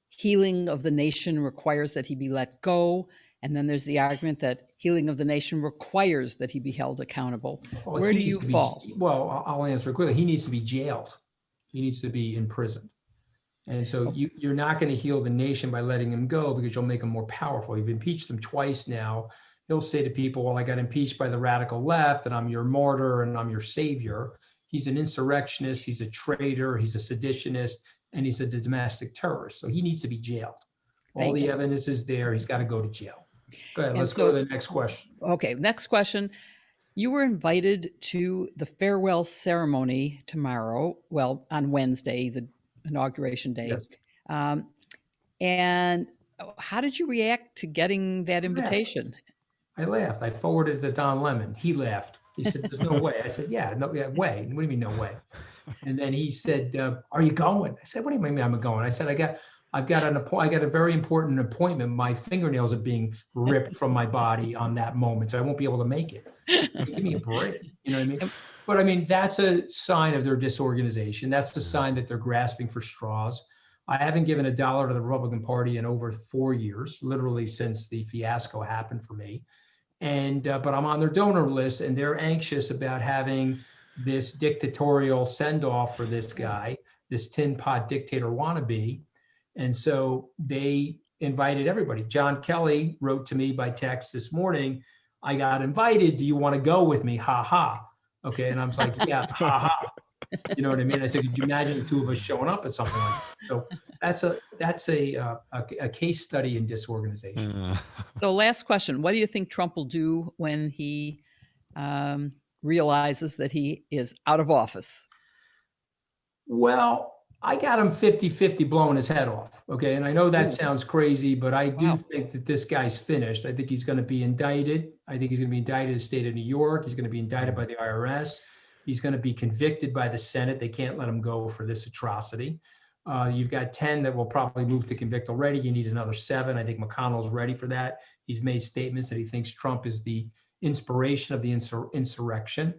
healing of the nation requires that he be let go. And then there's the argument that healing of the nation requires that he be held accountable. Well, where do you fall? Well, I'll answer quickly. He needs to be jailed. He needs to be imprisoned. And so you're not going to heal the nation by letting him go, because you'll make him more powerful. You've impeached him twice now. He'll say to people, well, I got impeached by the radical left and I'm your martyr and I'm your savior. He's an insurrectionist. He's a traitor. He's a seditionist, and he's a domestic terrorist. So he needs to be jailed. All the evidence is there. He's got to go to jail. Go ahead. Let's go to the next question. Okay. Next question. You were invited to the farewell ceremony tomorrow. Well, on Wednesday, the inauguration day. Yes. And how did you react to getting that invitation? I laughed. I forwarded it to Don Lemon. He laughed. He said, there's no way. I said, yeah, no way. What do you mean, no way? And then he said, are you going? I said, what do you mean I'm going? I said, I've got a very important appointment. My fingernails are being ripped from my body on that moment, so I won't be able to make it. Give me a break. You know what I mean? But I mean, that's a sign of their disorganization. That's the sign that they're grasping for straws. I haven't given $1 to the Republican Party in over 4 years, literally since the fiasco happened for me. And but I'm on their donor list, and they're anxious about having this dictatorial send-off for this guy, this tin pot dictator wannabe. And so they invited everybody. John Kelly wrote to me by text this morning, I got invited. Do you want to go with me? Ha ha. Okay. And I was like, yeah, ha ha. You know what I mean? I said, could you imagine the two of us showing up at something like that? So that's a case study in disorganization. So last question. What do you think Trump will do when he realizes that he is out of office? Well, I got him 50-50 blowing his head off. Okay. And I know that sounds crazy, but I do think that this guy's finished. I think he's going to be indicted. I think he's going to be indicted in the state of New York. He's going to be indicted by the IRS. He's going to be convicted by the Senate. They can't let him go for this atrocity. You've got 10 that will probably move to convict already. You need another 7. I think McConnell's ready for that. He's made statements that he thinks Trump is the inspiration of the insurrection.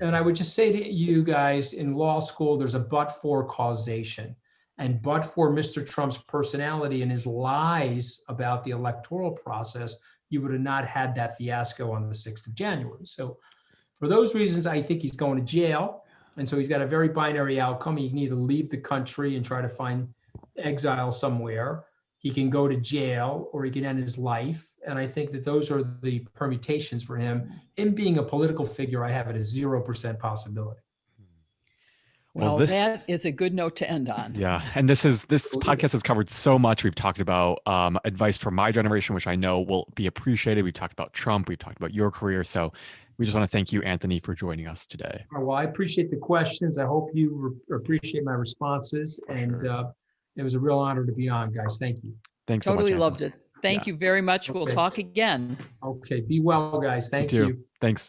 And I would just say to you guys, in law school, there's a but-for causation. And but for Mr. Trump's personality and his lies about the electoral process, you would have not had that fiasco on the 6th of January. So for those reasons, I think he's going to jail. And so he's got a very binary outcome. He can either leave the country and try to find exile somewhere. He can go to jail, or he can end his life. And I think that those are the permutations for him. Him being a political figure, I have it as 0% possibility. Well, that is a good note to end on. Yeah. And this podcast has covered so much. We've talked about advice for my generation, which I know will be appreciated. We've talked about Trump. We've talked about your career. So we just want to thank you, Anthony, for joining us today. Well, I appreciate the questions. I hope you appreciate my responses. And it was a real honor to be on, guys. Thank you. Thanks so much. Totally loved it. Thank you very much. We'll talk again. Okay. Be well, guys. Thank you. you. Thanks.